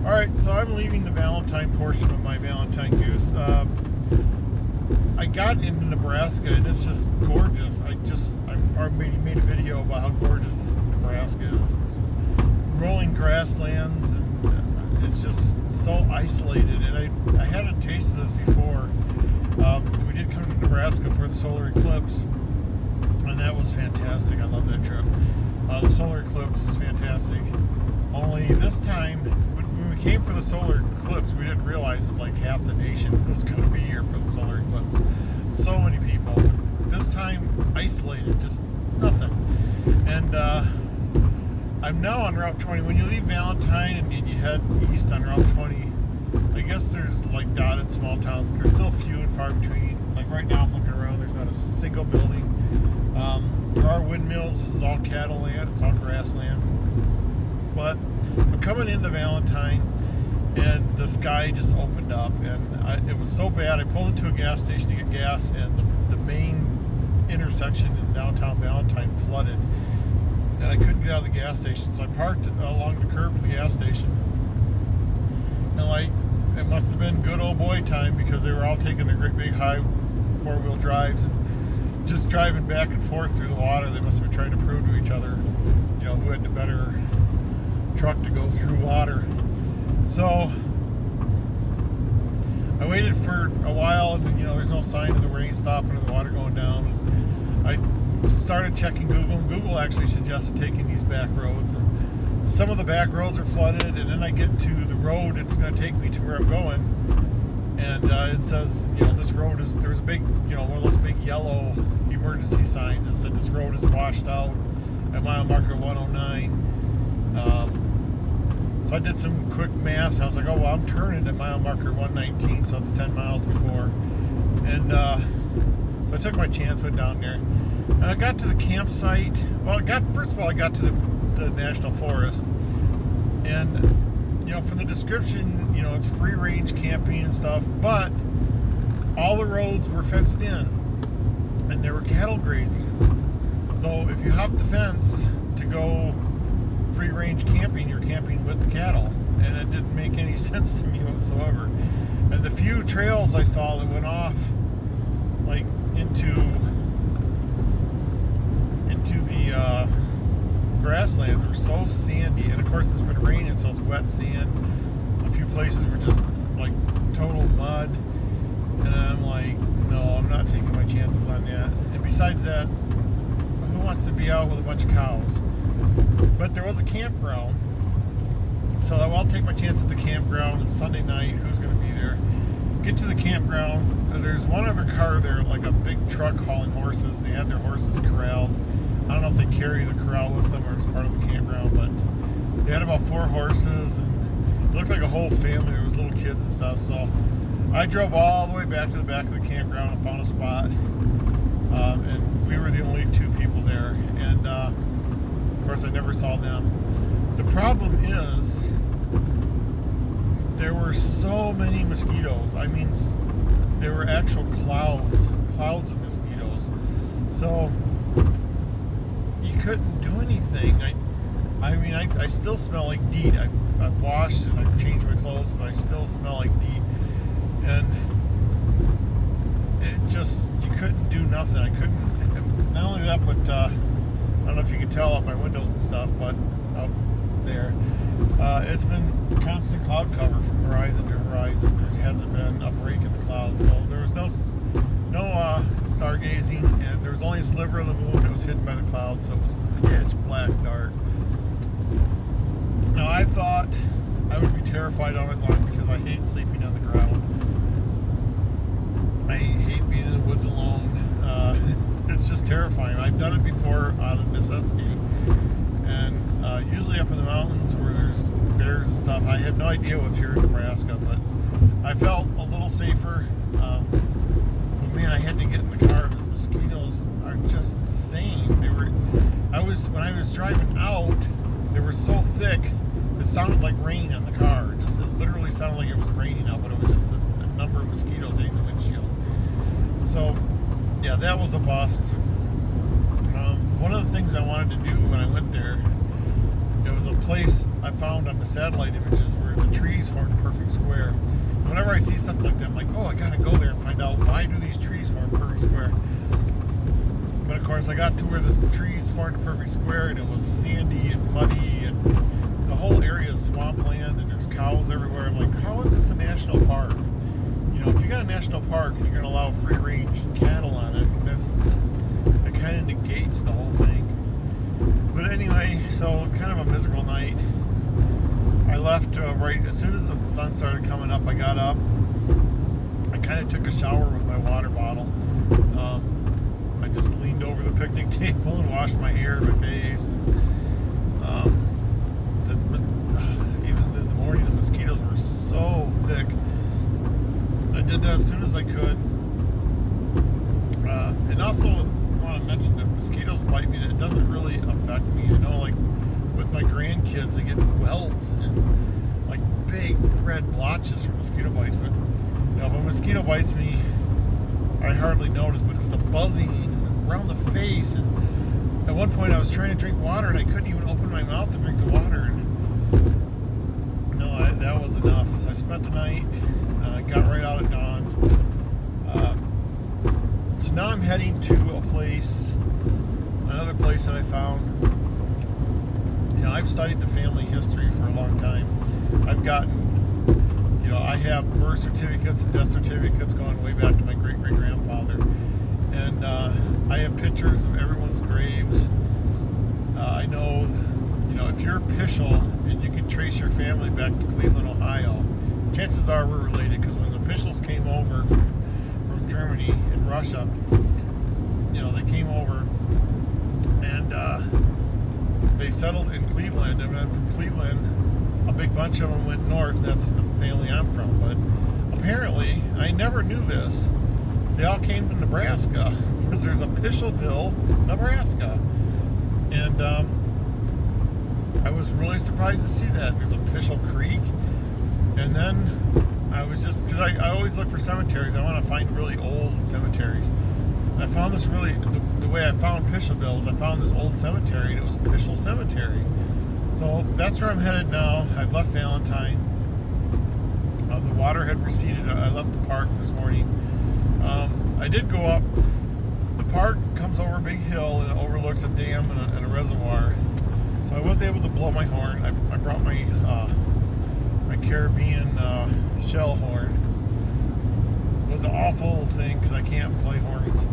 Alright, so I'm leaving the Valentine portion of my Valentine goose. I got into Nebraska and it's just gorgeous. I already made a video about how gorgeous Nebraska is. It's rolling grasslands and it's just so isolated. And I had a taste of this before. We did come to Nebraska for the solar eclipse, and that was fantastic. I love that trip. The solar eclipse is fantastic. Only this time, when we came for the solar eclipse, we didn't realize that like half the nation was going to be here for the solar eclipse. So many people. This time, isolated, just nothing. And I'm now on Route 20. When you leave Valentine and you head east on Route 20, I guess there's like dotted small towns, but they're still few and far between. Like right now I'm looking around, there's not a single building. There are windmills, this is all cattle land, it's all grassland. But I'm coming into Valentine and the sky just opened up and it was so bad. I pulled into a gas station to get gas and the main intersection in downtown Valentine flooded. And I couldn't get out of the gas station, so I parked along the curb of the gas station. And like, it must have been good old boy time because they were all taking their great big high four-wheel drives and just driving back and forth through the water. They must have been trying to prove to each other, you know, who had the better truck to go through water. So I waited for a while and, you know, there's no sign of the rain stopping or the water going down. I started checking Google, and Google actually suggested taking these back roads. And some of the back roads are flooded, and then I get to the road it's going to take me to where I'm going, and it says, you know, this road is, there's a big, you know, one of those big yellow emergency signs that said this road is washed out at mile marker 109. So I did some quick math, and I was like, oh, well, I'm turning at mile marker 119, so it's 10 miles before. And so I took my chance, went down there. And I got to the campsite. Well, first of all, I got to the National Forest. And, you know, from the description, you know, it's free range camping and stuff, but all the roads were fenced in. And there were cattle grazing. So if you hop the fence to go free range camping, you're camping with the cattle. And it didn't make any sense to me whatsoever. And the few trails I saw that went off, like, into the grasslands were so sandy, and of course it's been raining, so it's wet sand. A few places were just like total mud, and I'm like, no, I'm not taking my chances on that. And besides that, who wants to be out with a bunch of cows? But there was a campground, so I'll take my chance at the campground. It's Sunday night, who's going to be there? Get to the campground, there's one other car there, like a big truck hauling horses, and they had their horses corralled. I don't know if they carry the corral with them or it's part of the campground, but they had about 4 horses, and it looked like a whole family. There was little kids and stuff, so I drove all the way back to the back of the campground and found a spot, and we were the only 2 people there, and of course I never saw them. The problem is there were so many mosquitoes. I mean, there were actual clouds of mosquitoes. So you couldn't do anything. I mean, I still smell like DEET. I've washed and I've changed my clothes, but I still smell like DEET. And it just, you couldn't do nothing. I couldn't, not only that, but I don't know if you can tell up my windows and stuff, but out there, it's been constant cloud cover from horizon to horizon. There hasn't been a break in the clouds, so there was no stargazing, and there was only a sliver of the moon that was hidden by the clouds, so it was pitch black dark. Now I thought I would be terrified all night long because I hate sleeping on the ground. I hate being in the woods alone. It's just terrifying. I've done it before out of necessity, and usually up in the mountains where there's bears and stuff. I had no idea what's here in Nebraska, but I felt a little safer. But man, I had to get in the car. The mosquitoes are just insane. When I was driving out, they were so thick, it sounded like rain on the car. It literally sounded like it was raining out, but it was just the number of mosquitoes hitting the windshield. So, yeah, that was a bust. One of the things I wanted to do when I went there, it was a place I found on the satellite images where where the trees formed a perfect square. And whenever I see something like that, I'm like, oh, I gotta go there and find out why do these trees form a perfect square. But of course, I got to where the trees formed a perfect square, and it was sandy and muddy, and the whole area is swampland, and there's cows everywhere. I'm like, how is this a national park? You know, if you got a national park and you're going to allow free-range cattle on it, it kind of negates the whole thing. But anyway, so kind of a miserable night. I left right as soon as the sun started coming up. I got up. I kind of took a shower with my water bottle. I just leaned over the picnic table and washed my hair and my face. Even in the morning, the mosquitoes were so thick. I did that as soon as I could. And also, I want to mention that mosquitoes bite me. That it doesn't really affect me. I know, like with my grandkids, they get welts and like big red blotches from mosquito bites. But you know, if a mosquito bites me, I hardly notice. But it's the buzzing around the face. And at one point, I was trying to drink water, and I couldn't even open my mouth to drink the water. And no, that was enough. So I spent the night. Got right out at dawn. So now I'm heading to another place that I found. You know, I've studied the family history for a long time. I've gotten, you know, I have birth certificates and death certificates going way back to my great-great-grandfather. And I have pictures of everyone's graves. I know, you know, if you're Pishel and you can trace your family back to Cleveland, Ohio, chances are we're related, because when the Pischels came over from Germany and Russia, you know, they came over and they settled in Cleveland, and then from Cleveland, a big bunch of them went north. That's the family I'm from. But apparently, I never knew this, they all came to Nebraska, because there's a Pischelville, Nebraska. And I was really surprised to see that. There's a Pischel Creek. And then I was just, because I always look for cemeteries. I want to find really old cemeteries. And I found this really, the way I found Pischelville was I found this old cemetery, and it was Pischel Cemetery. So that's where I'm headed now. I've left Valentine. The water had receded. I left the park this morning. I did go up. The park comes over a big hill and it overlooks a dam and a reservoir. So I was able to blow my horn. I brought my Caribbean shell horn. It was an awful thing because I can't play horns.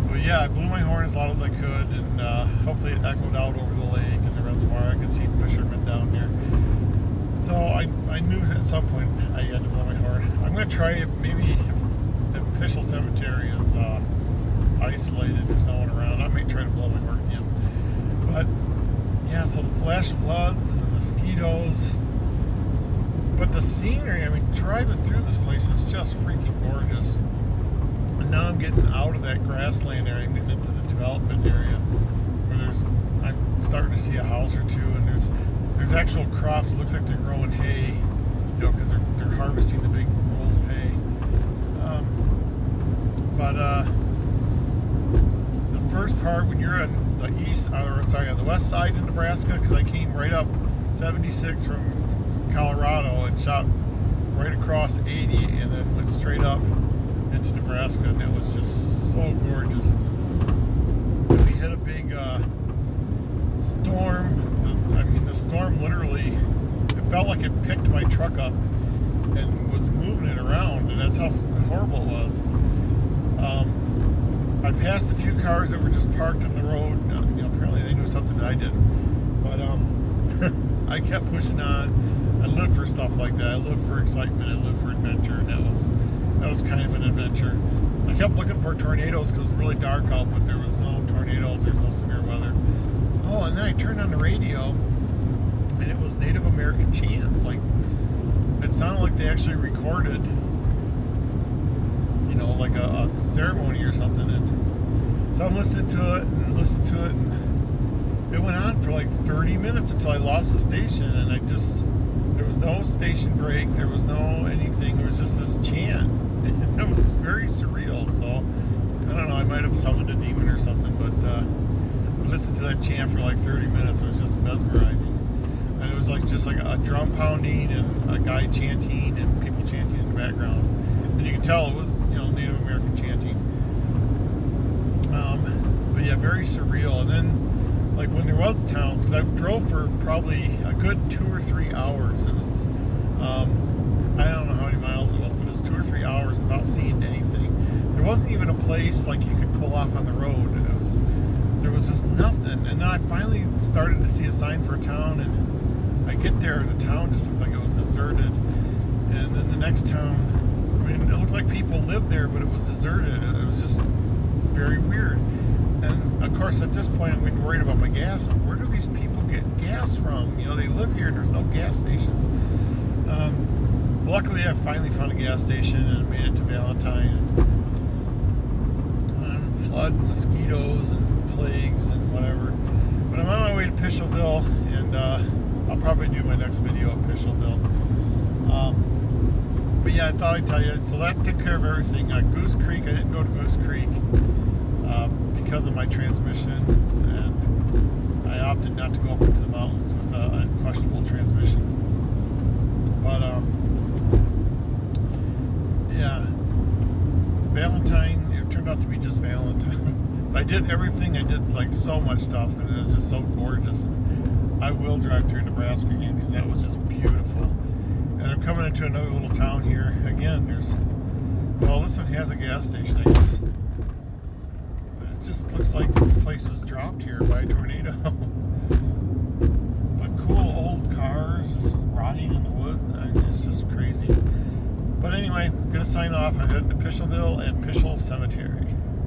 But yeah, I blew my horn as loud as I could, and hopefully it echoed out over the lake and the reservoir. I could see fishermen down there. So I knew at some point I had to blow my horn. I'm going to try it maybe if Pischel Cemetery is isolated, there's no one around, I may try to blow my horn again. But yeah, so the flash floods and the mosquitoes. But the scenery, I mean, driving through this place is just freaking gorgeous. And now I'm getting out of that grassland area and getting into the development area where I'm starting to see a house or two, and there's actual crops. It looks like they're growing hay, you know, because they're harvesting the big rolls of hay. The first part, when you're on the west side in Nebraska, because I came right up 76 from Colorado and shot right across 80 and then went straight up into Nebraska, and it was just so gorgeous. We hit a big storm. The storm literally, it felt like it picked my truck up and was moving it around, and that's how horrible it was. I passed a few cars that were just parked on the road. You know, apparently they knew something that I didn't. But I kept pushing on. I live for stuff like that. I live for excitement. I live for adventure, and that was kind of an adventure. I kept looking for tornadoes because it was really dark out, but there was no tornadoes. There's no severe weather. Oh, and then I turned on the radio, and it was Native American chants. Like, it sounded like they actually recorded, you know, like a ceremony or something. And so I'm listening to it, and it went on for like 30 minutes until I lost the station, and there was no station break, there was no anything, there was just this chant. And it was very surreal. So I don't know, I might have summoned a demon or something, but I listened to that chant for like 30 minutes. It was just mesmerizing. And it was like just like a drum pounding and a guy by chanting and people chanting in the background. And you could tell it was, Native American chanting. But yeah, very surreal. And then, like, when there was towns, because I drove for probably a good 2 or 3 hours. It was, I don't know how many miles it was, but it was 2 or 3 hours without seeing anything. There wasn't even a place like you could pull off on the road. There was just nothing. And then I finally started to see a sign for a town, and I get there, and the town just looked like it was deserted. And then the next town, I mean, it looked like people lived there, but it was deserted. It was just very weird. And of course, at this point, I'm getting worried about my gas. Where do these people get gas from? They live here, and there's no gas stations. Luckily, I finally found a gas station, and I made it to Valentine. And flood, and mosquitoes, and plagues, and whatever. But I'm on my way to Pishelville, and I'll probably do my next video at Pishelville. But yeah, I thought I'd tell you. So that took care of everything. Goose Creek, I didn't go to Goose Creek because of my transmission, and I opted not to go up into the mountains with an unquestionable transmission. But yeah, Valentine, it turned out to be just Valentine. I did everything. I did like so much stuff, and it was just so gorgeous. I will drive through Nebraska again because that was just beautiful. And I'm coming into another little town here. Again, this one has a gas station, I guess. But it just looks like this place was dropped here by a tornado. But cool old cars just rotting in the wood. It's just crazy. But anyway, I'm going to sign off. I'm heading to Pishelville and Pishel Cemetery.